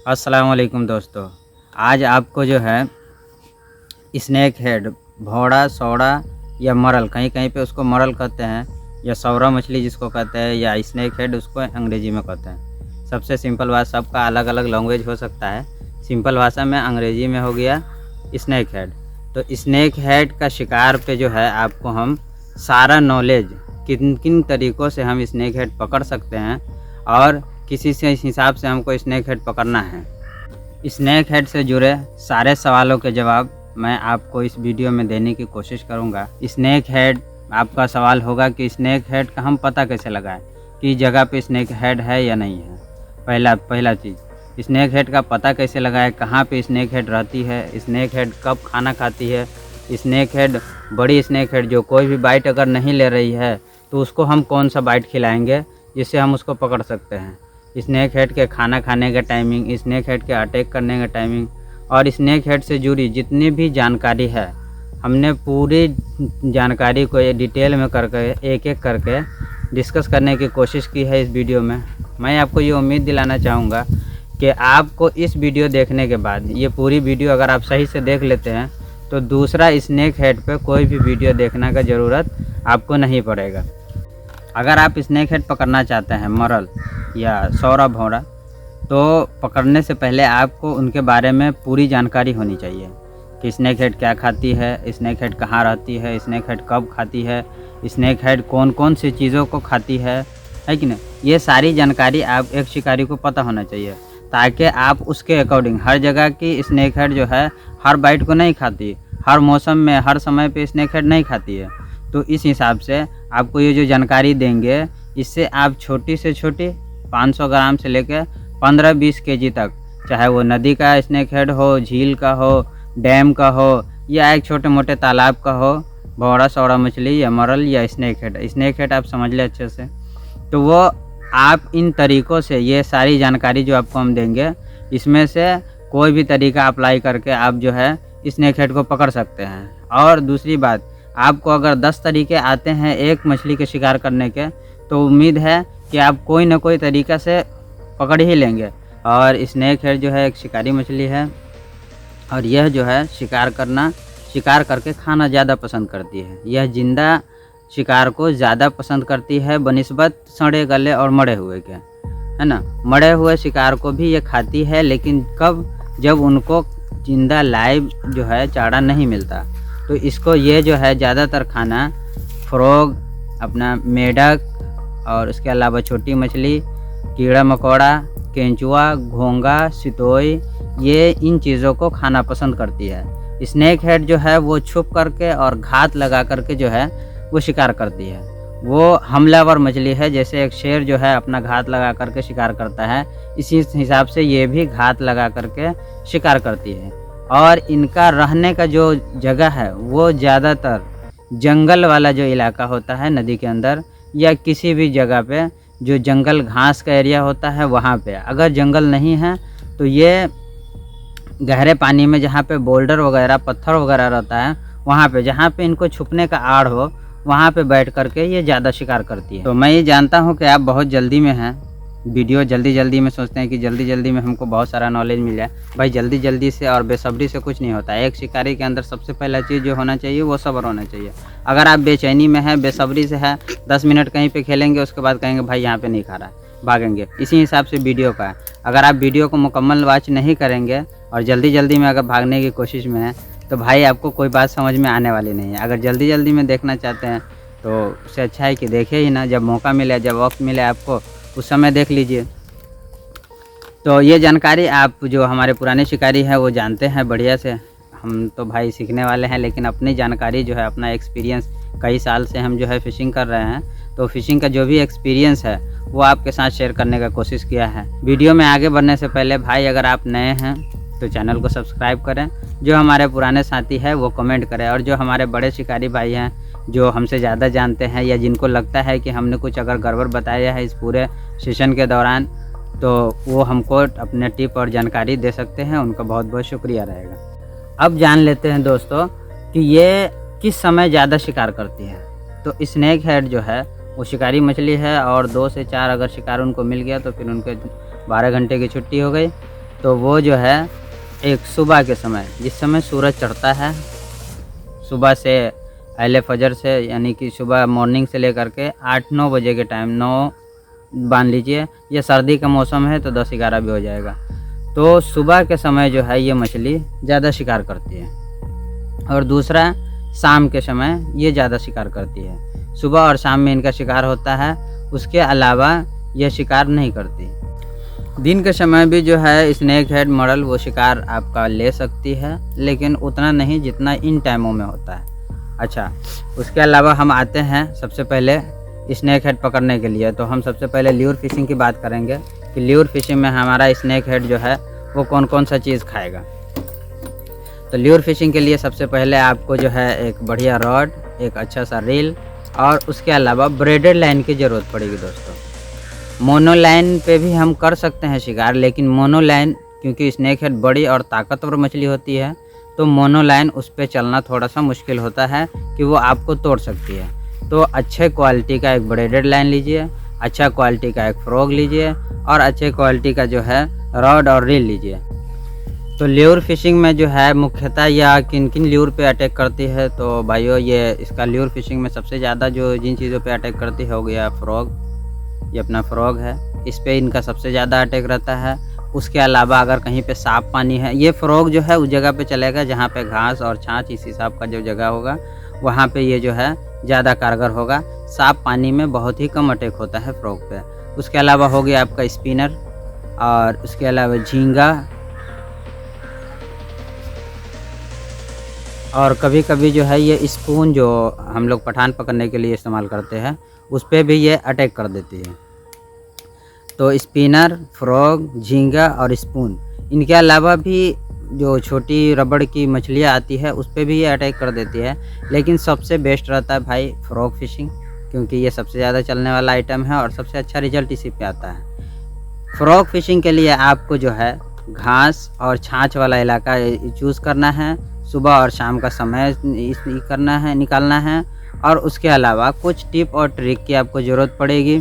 अस्सलाम वालेकुम दोस्तों। आज आपको जो है स्नेक हेड, भौड़ा, सौड़ा या मरल, कहीं-कहीं पे उसको मरल कहते हैं या सौरा मछली जिसको कहते हैं या स्नेक हेड उसको अंग्रेज़ी में कहते हैं। सबसे सिंपल बात, सबका अलग-अलग लैंग्वेज हो सकता है। सिंपल भाषा में अंग्रेज़ी में हो गया स्नेक हेड। तो स्नेक हेड का शिकार पे जो है आपको हम सारा नॉलेज किन-किन तरीक़ों से हम स्नेक हेड पकड़ सकते हैं और किसी से इस हिसाब से हमको स्नेक हेड पकड़ना है। स्नेक हेड से जुड़े सारे सवालों के जवाब मैं आपको इस वीडियो में देने की कोशिश करूंगा। स्नेक हेड, आपका सवाल होगा कि स्नेक हेड का हम पता कैसे लगाएं कि जगह पे स्नेक हेड है या नहीं है। पहला चीज़, स्नेक हेड का पता कैसे लगाएं, कहाँ पे स्नेक हेड रहती है, स्नेक हेड कब खाना खाती है। स्नेक हेड, बड़ी स्नेक हेड जो कोई भी बाइट अगर नहीं ले रही है तो उसको हम कौन सा बाइट खिलाएँगे जिससे हम उसको पकड़ सकते हैं। स्नेक हेड के खाना खाने का टाइमिंग, स्नेक हेड के अटैक करने का टाइमिंग और स्नेक हेड से जुड़ी जितनी भी जानकारी है, हमने पूरी जानकारी को डिटेल में करके एक-एक करके डिस्कस करने की कोशिश की है इस वीडियो में। मैं आपको ये उम्मीद दिलाना चाहूँगा कि आपको इस वीडियो देखने के बाद, ये पूरी वीडियो अगर आप सही से देख लेते हैं तो दूसरा स्नेक हेड पे कोई भी वीडियो देखने का ज़रूरत आपको नहीं पड़ेगा। अगर आप स्नेक हेड पकड़ना चाहते हैं, मरल या सौरा, भौरा, तो पकड़ने से पहले आपको उनके बारे में पूरी जानकारी होनी चाहिए कि स्नेक हेड क्या खाती है, स्नेक हेड कहाँ रहती है, स्नेक हेड कब खाती है, स्नेक हेड कौन-कौन सी चीज़ों को खाती है कि नहीं। ये सारी जानकारी आप एक शिकारी को पता होना चाहिए ताकि आप उसके अकॉर्डिंग, हर जगह की स्नेक हेड जो है हर बाइट को नहीं खाती, हर मौसम में हर समय पे स्नेक हेड नहीं खाती है। तो इस हिसाब से आपको ये जो जानकारी देंगे, इससे आप छोटी से छोटी 500 ग्राम से लेकर 15-20 केजी तक, चाहे वो नदी का स्नेक हेड हो, झील का हो, डैम का हो या एक छोटे मोटे तालाब का हो, भौरा, सौड़ा मछली या मरल या स्नेक हेड आप समझ लें अच्छे से। तो वो आप इन तरीक़ों से, ये सारी जानकारी जो आपको हम देंगे, इसमें से कोई भी तरीका अप्लाई करके आप जो है स्नेक हेड को पकड़ सकते हैं। और दूसरी बात, आपको अगर 10 तरीके आते हैं एक मछली के शिकार करने के, तो उम्मीद है कि आप कोई ना कोई तरीक़ा से पकड़ ही लेंगे। और स्नेक हेड जो है एक शिकारी मछली है और यह जो है शिकार करके खाना ज़्यादा पसंद करती है। यह ज़िंदा शिकार को ज़्यादा पसंद करती है बनिस्बत सड़े गले और मरे हुए के, है ना। मरे हुए शिकार को भी ये खाती है, लेकिन कब, जब उनको ज़िंदा लाइव जो है चारा नहीं मिलता, तो इसको ये जो है ज़्यादातर खाना फ्रॉग, अपना मेढक और इसके अलावा छोटी मछली, कीड़ा मकोड़ा, केंचुआ, घोंगा, सितोई, ये इन चीज़ों को खाना पसंद करती है। स्नेक हेड जो है वो छुप करके और घात लगा करके जो है वो शिकार करती है। वो हमलावर मछली है, जैसे एक शेर जो है अपना घात लगा करके शिकार करता है, इसी हिसाब से ये भी घात लगा करके शिकार करती है। और इनका रहने का जो जगह है वो ज़्यादातर जंगल वाला जो इलाका होता है नदी के अंदर, या किसी भी जगह पे जो जंगल घास का एरिया होता है वहाँ पे। अगर जंगल नहीं है तो ये गहरे पानी में, जहाँ पे बोल्डर वगैरह, पत्थर वगैरह रहता है, वहाँ पे, जहाँ पे इनको छुपने का आड़ हो, वहाँ पे बैठ करके ये ज़्यादा शिकार करती है। तो मैं ये जानता हूँ कि आप बहुत जल्दी में हैं, वीडियो जल्दी में सोचते हैं कि जल्दी में हमको बहुत सारा नॉलेज मिल जाए। भाई जल्दी से और बेसब्री से कुछ नहीं होता है। एक शिकारी के अंदर सबसे पहला चीज़ जो होना चाहिए वो सब्र होना चाहिए। अगर आप बेचैनी में हैं, बेसब्री से है, 10 मिनट कहीं पे खेलेंगे, उसके बाद कहेंगे भाई यहाँ पे नहीं खा रहा है, भागेंगे। इसी हिसाब से वीडियो का है, अगर आप वीडियो को मुकम्मल वॉच नहीं करेंगे और जल्दी में अगर भागने की कोशिश में है, तो भाई आपको कोई बात समझ में आने वाली नहीं है। अगर जल्दी में देखना चाहते हैं तो उससे अच्छा है कि देखे ही ना, जब मौका मिले, जब वक्त मिले आपको, उस समय देख लीजिए। तो ये जानकारी आप, जो हमारे पुराने शिकारी हैं वो जानते हैं बढ़िया से। हम तो भाई सीखने वाले हैं, लेकिन अपनी जानकारी जो है, अपना एक्सपीरियंस, कई साल से हम जो है फ़िशिंग कर रहे हैं, तो फ़िशिंग का जो भी एक्सपीरियंस है वो आपके साथ शेयर करने का कोशिश किया है। वीडियो में आगे बढ़ने से पहले भाई, अगर आप नए हैं तो चैनल को सब्सक्राइब करें, जो हमारे पुराने साथी हैं वो कमेंट करें, और जो हमारे बड़े शिकारी भाई हैं जो हमसे ज़्यादा जानते हैं या जिनको लगता है कि हमने कुछ अगर गड़बड़ बताया है इस पूरे सेशन के दौरान, तो वो हमको अपने टिप और जानकारी दे सकते हैं। उनका बहुत शुक्रिया रहेगा। अब जान लेते हैं दोस्तों कि ये किस समय ज़्यादा शिकार करती है। तो स्नेक हेड जो है वो शिकारी मछली है, और 2 से 4 अगर शिकार उनको मिल गया तो फिर उनके 12 घंटे की छुट्टी हो गई। तो वो जो है एक सुबह के समय, जिस समय सूरज चढ़ता है, सुबह से अहले फजर से, यानी कि सुबह मॉर्निंग से लेकर के 8-9 बजे के टाइम, 9 बांध लीजिए। ये सर्दी का मौसम है तो 10-11 भी हो जाएगा। तो सुबह के समय जो है ये मछली ज़्यादा शिकार करती है, और दूसरा शाम के समय ये ज़्यादा शिकार करती है। सुबह और शाम में इनका शिकार होता है, उसके अलावा ये शिकार नहीं करती। दिन के समय भी जो है स्नेक हेड मॉडल वो शिकार आपका ले सकती है, लेकिन उतना नहीं जितना इन टाइमों में होता है। अच्छा, उसके अलावा हम आते हैं सबसे पहले स्नेक हेड पकड़ने के लिए। तो हम सबसे पहले ल्यूर फिशिंग की बात करेंगे कि ल्यूर फिशिंग में हमारा स्नेक हेड जो है वो कौन कौन सा चीज़ खाएगा। तो ल्यूर फिशिंग के लिए सबसे पहले आपको जो है एक बढ़िया रॉड, एक अच्छा सा रील, और उसके अलावा ब्रेडेड लाइन की ज़रूरत पड़ेगी दोस्तों। मोनो लाइन पे भी हम कर सकते हैं शिकार, लेकिन मोनो लाइन, क्योंकि स्नेक हेड बड़ी और ताकतवर मछली होती है, तो मोनो लाइन उस पर चलना थोड़ा सा मुश्किल होता है कि वो आपको तोड़ सकती है। तो अच्छे क्वालिटी का एक ब्रेडेड लाइन लीजिए, अच्छा क्वालिटी का एक फ्रॉग लीजिए, और अच्छे क्वालिटी का जो है रॉड और रील लीजिए। तो ल्यूर फिशिंग में जो है मुख्यतः या किन किन ल्यूर पे अटैक करती है, तो भाइयों ये इसका ल्यूर फिशिंग में सबसे ज़्यादा जो जिन चीज़ों पे अटैक करती है हो गया फ्रॉग। ये अपना फ्रॉग है, इस पे इनका सबसे ज़्यादा अटैक रहता है। उसके अलावा अगर कहीं पे साफ पानी है, ये फ्रॉग जो है उस जगह पे चलेगा जहाँ पे घास और छाछ इस हिसाब का जो जगह होगा वहाँ पे ये जो है ज़्यादा कारगर होगा। साफ पानी में बहुत ही कम अटैक होता है फ्रॉग पे। उसके अलावा हो गया आपका स्पिनर, और उसके अलावा झींगा, और कभी कभी जो है ये स्पून जो हम लोग पठान पकड़ने के लिए इस्तेमाल करते हैं उस पर भी ये अटैक कर देती है। तो स्पिनर, फ्रॉग, झींगा और स्पून, इनके अलावा भी जो छोटी रबड़ की मछलियाँ आती है उस पर भी ये अटैक कर देती है। लेकिन सबसे बेस्ट रहता है भाई फ्रॉग फिशिंग, क्योंकि ये सबसे ज़्यादा चलने वाला आइटम है और सबसे अच्छा रिजल्ट इसी पे आता है। फ्रॉग फिशिंग के लिए आपको जो है घास और छाछ वाला इलाका चूज़ करना है, सुबह और शाम का समय करना है, निकालना है। और उसके अलावा कुछ टिप और ट्रिक की आपको ज़रूरत पड़ेगी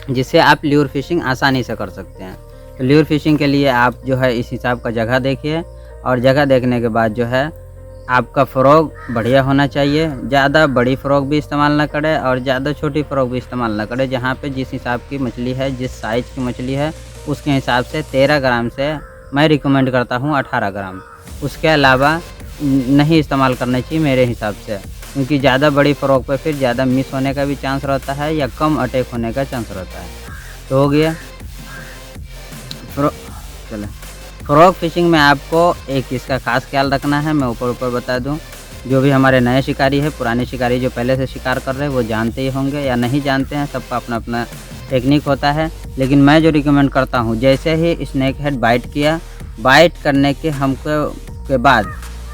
जिससे आप ल्यूर फिशिंग आसानी से कर सकते हैं। तो ल्यूर फिशिंग के लिए आप जो है इस हिसाब का जगह देखिए, और जगह देखने के बाद जो है आपका फ्रॉग बढ़िया होना चाहिए। ज़्यादा बड़ी फ्रॉग भी इस्तेमाल ना करें और ज़्यादा छोटी फ्रॉग भी इस्तेमाल ना करें। जहाँ पे जिस हिसाब की मछली है, जिस साइज़ की मछली है, उसके हिसाब से 13 ग्राम से मैं रिकमेंड करता हूँ 18 ग्राम। उसके अलावा नहीं इस्तेमाल करना चाहिए मेरे हिसाब से, क्योंकि ज़्यादा बड़ी फ्रॉग पे फिर ज़्यादा मिस होने का भी चांस रहता है या कम अटैक होने का चांस रहता है। तो हो गया चलो। फ्रॉग फिशिंग में आपको एक चीज़ का खास ख्याल रखना है, मैं ऊपर बता दूं। जो भी हमारे नए शिकारी है, पुराने शिकारी जो पहले से शिकार कर रहे हैं वो जानते ही होंगे या नहीं जानते हैं, सबका अपना अपना टेक्निक होता है। लेकिन मैं जो रिकमेंड करता हूँ, जैसे ही स्नेक हेड बाइट किया, बाइट करने के के बाद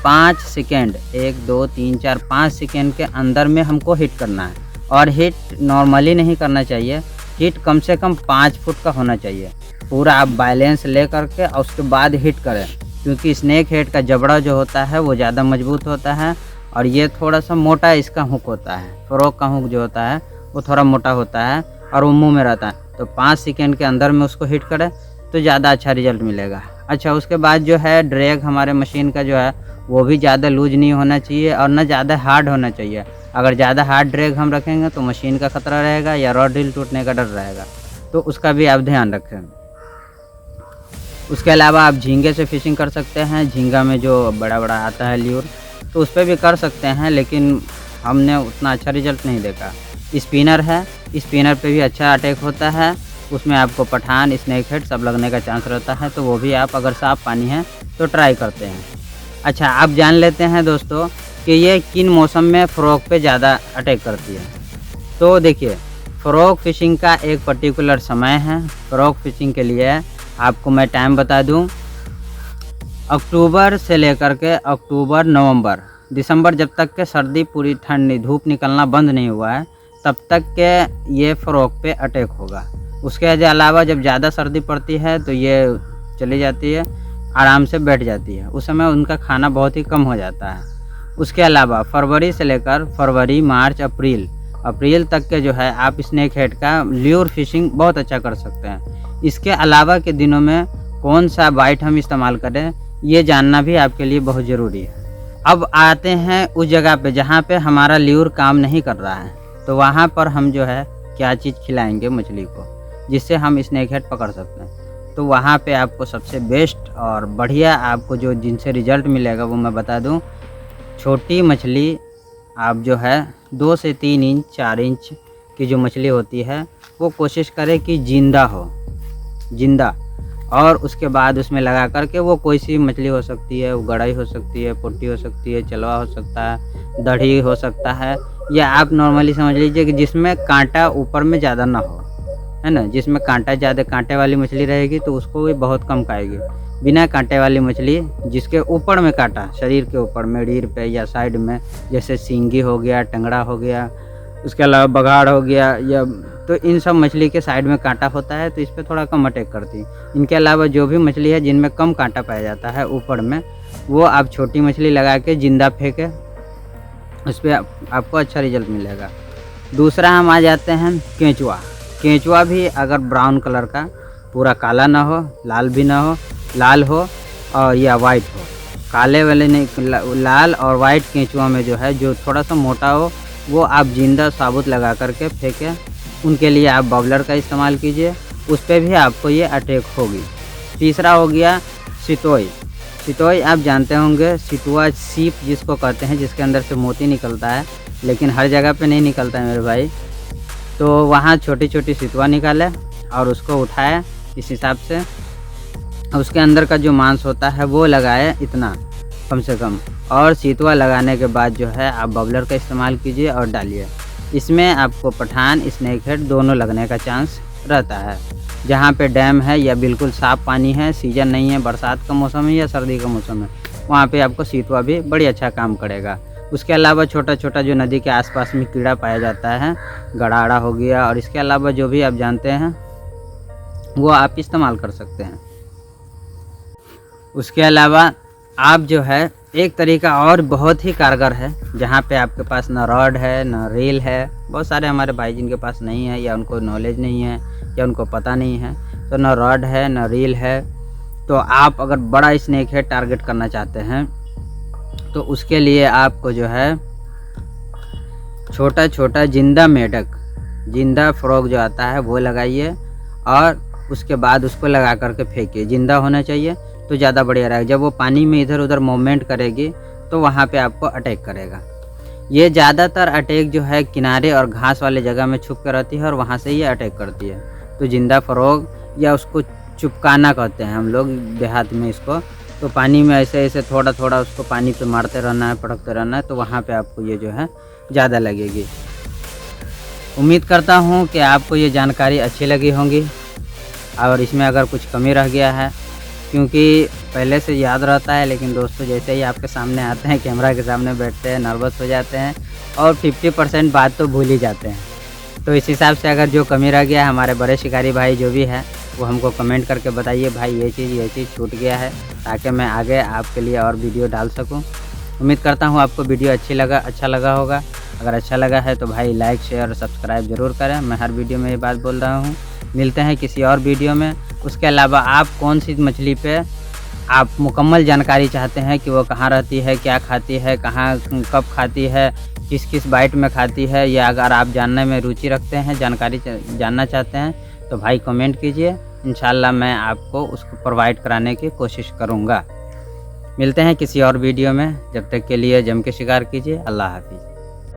5 सेकेंड, 1 2 3 4 5 सेकेंड के अंदर में हमको हिट करना है। और हिट नॉर्मली नहीं करना चाहिए, हिट कम से कम 5 फुट का होना चाहिए। पूरा आप बैलेंस ले करके और उसके बाद हिट करें, क्योंकि स्नेक हेड का जबड़ा जो होता है वो ज़्यादा मजबूत होता है और ये थोड़ा सा मोटा इसका हुक होता है। फ्रॉग का हुक जो होता है वो थोड़ा मोटा होता है और वो मुँह में रहता है। तो 5 सेकेंड के अंदर में उसको हिट करें तो ज़्यादा अच्छा रिजल्ट मिलेगा। अच्छा, उसके बाद जो है ड्रैग हमारे मशीन का जो है वो भी ज़्यादा लूज नहीं होना चाहिए और ना ज़्यादा हार्ड होना चाहिए। अगर ज़्यादा हार्ड ड्रैग हम रखेंगे तो मशीन का खतरा रहेगा या रॉड रील टूटने का डर रहेगा, तो उसका भी आप ध्यान रखें। उसके अलावा आप झींगे से फिशिंग कर सकते हैं। झींगा में जो बड़ा बड़ा आता है ल्यूर, तो उस पर भी कर सकते हैं, लेकिन हमने उतना अच्छा रिजल्ट नहीं देखा। स्पिनर है, स्पिनर पे भी अच्छा अटैक होता है, उसमें आपको पठान, स्नेक हेड सब लगने का चांस रहता है, तो वो भी आप अगर साफ़ पानी है तो ट्राई करते हैं। अच्छा, आप जान लेते हैं दोस्तों कि ये किन मौसम में फ्रॉग पे ज़्यादा अटैक करती है। तो देखिए, फ्रॉग फिशिंग का एक पर्टिकुलर समय है। फ्रॉग फिशिंग के लिए आपको मैं टाइम बता दूं, अक्टूबर से लेकर के अक्टूबर, नवंबर, दिसंबर, जब तक के सर्दी पूरी ठंडी धूप निकलना बंद नहीं हुआ है तब तक के ये फ्रॉग पे अटैक होगा। उसके अलावा जब ज़्यादा सर्दी पड़ती है तो ये चली जाती है, आराम से बैठ जाती है, उस समय उनका खाना बहुत ही कम हो जाता है। उसके अलावा फरवरी से लेकर फरवरी, मार्च, अप्रैल तक के जो है आप स्नेक हेड का ल्यूर फिशिंग बहुत अच्छा कर सकते हैं। इसके अलावा के दिनों में कौन सा बाइट हम इस्तेमाल करें, ये जानना भी आपके लिए बहुत ज़रूरी है। अब आते हैं उस जगह पे जहाँ पे हमारा ल्यूर काम नहीं कर रहा है, तो वहाँ पर हम जो है क्या चीज़ खिलाएँगे मछली को, जिससे हम स्नेक हेड पकड़ सकते हैं। तो वहाँ पे आपको सबसे बेस्ट और बढ़िया आपको जो जिनसे रिज़ल्ट मिलेगा वो मैं बता दूँ। छोटी मछली आप जो है 2 से 3 इंच 4 इंच की जो मछली होती है वो कोशिश करें कि ज़िंदा हो, ज़िंदा, और उसके बाद उसमें लगा कर के वो कोई सी मछली हो सकती है, वो गड़ाई हो सकती है, पोटी हो सकती है, चलवा हो सकता है, दढ़ी हो सकता है, या आप नॉर्मली समझ लीजिए कि जिसमें कांटा ऊपर में ज़्यादा ना हो, है ना। जिसमें कांटा ज़्यादा, कांटे वाली मछली रहेगी तो उसको भी बहुत कम खाएगी। बिना कांटे वाली मछली जिसके ऊपर में कांटा, शरीर के ऊपर में रीढ़ पे या साइड में, जैसे सींगी हो गया, टंगड़ा हो गया, उसके अलावा बघाड़ हो गया, या तो इन सब मछली के साइड में कांटा होता है तो इस पर थोड़ा कम अटैक करती है। इनके अलावा जो भी मछली है जिनमें कम कांटा पाया जाता है ऊपर में, वो आप छोटी मछली लगा के जिंदा फेंके, उस पर आपको अच्छा रिजल्ट मिलेगा। दूसरा हम आ जाते हैं केंचुआ। केंचुआ भी अगर ब्राउन कलर का, पूरा काला ना हो, लाल भी ना हो, लाल हो और या वाइट हो, काले वाले नहीं, लाल और वाइट केंचुआ में जो है जो थोड़ा सा मोटा हो वो आप जिंदा साबुत लगा करके फेंकें। उनके लिए आप बबलर का इस्तेमाल कीजिए, उस पर भी आपको ये अटैक होगी। तीसरा हो गया सितोई। सितोई आप जानते होंगे, सितुआ सीप जिसको कहते हैं, जिसके अंदर से मोती निकलता है, लेकिन हर जगह पे नहीं निकलता है मेरे भाई। तो वहाँ छोटी छोटी सितुआ निकाले और उसको उठाए इस हिसाब से, उसके अंदर का जो मांस होता है वो लगाए इतना कम से कम, और सितुआ लगाने के बाद जो है आप बबलर का इस्तेमाल कीजिए और डालिए। इसमें आपको पठान, स्नेक हेड दोनों लगने का चांस रहता है। जहाँ पे डैम है या बिल्कुल साफ़ पानी है, सीज़न नहीं है, बरसात का मौसम है या सर्दी का मौसम है, वहाँ पे आपको सितुआ भी बड़ी अच्छा काम करेगा। उसके अलावा छोटा छोटा जो नदी के आसपास में कीड़ा पाया जाता है, गड़ाड़ा हो गया, और इसके अलावा जो भी आप जानते हैं वो आप इस्तेमाल कर सकते हैं। उसके अलावा आप जो है एक तरीका और बहुत ही कारगर है, जहाँ पे आपके पास ना रॉड है ना रील है। बहुत सारे हमारे भाई जिनके पास नहीं है, या उनको नॉलेज नहीं है, या उनको पता नहीं है, तो ना रॉड है ना रील है। तो आप अगर बड़ा स्नेक हेड टारगेट करना चाहते हैं तो उसके लिए आपको जो है छोटा छोटा जिंदा मेढक, जिंदा फ्रॉग जो आता है वो लगाइए, और उसके बाद उसको लगा करके फेंकिए। जिंदा होना चाहिए तो ज़्यादा बढ़िया रहेगा। जब वो पानी में इधर उधर मूवमेंट करेगी तो वहाँ पे आपको अटैक करेगा। ये ज़्यादातर अटैक जो है किनारे और घास वाले जगह में छुप कर रहती है और वहाँ से ये अटैक करती है। तो जिंदा फ्रॉग, या उसको चुपकाना कहते हैं हम लोग देहात में इसको, तो पानी में ऐसे ऐसे थोड़ा थोड़ा उसको पानी पे मारते रहना है, पटकते रहना है, तो वहाँ पे आपको ये जो है ज़्यादा लगेगी। उम्मीद करता हूँ कि आपको ये जानकारी अच्छी लगी होंगी, और इसमें अगर कुछ कमी रह गया है, क्योंकि पहले से याद रहता है, लेकिन दोस्तों जैसे ही आपके सामने आते हैं, कैमरा के सामने बैठते हैं, नर्वस हो जाते हैं और 50% बात तो भूल ही जाते हैं। तो इस हिसाब से अगर जो कमी रह गया है, हमारे बड़े शिकारी भाई जो भी है वो हमको कमेंट करके बताइए, भाई ये चीज़ छूट गया है, ताकि मैं आगे आपके लिए और वीडियो डाल सकूँ। उम्मीद करता हूँ आपको वीडियो अच्छा लगा होगा। अगर अच्छा लगा है तो भाई लाइक, शेयर और सब्सक्राइब ज़रूर करें। मैं हर वीडियो में ये बात बोल रहा हूँ। मिलते हैं किसी और वीडियो में। उसके अलावा आप कौन सी मछली पे आप मुकम्मल जानकारी चाहते हैं कि वो कहाँ रहती है, क्या खाती है, कहाँ कब खाती है, किस किस बाइट में खाती है, या अगर आप जानने में रुचि रखते हैं, जानकारी जानना चाहते हैं, तो भाई कमेंट कीजिए। इंशाल्लाह मैं आपको उसको प्रोवाइड कराने की कोशिश करूँगा। मिलते हैं किसी और वीडियो में। जब तक के लिए जम के शिकार कीजिए। अल्लाह हाफिज़।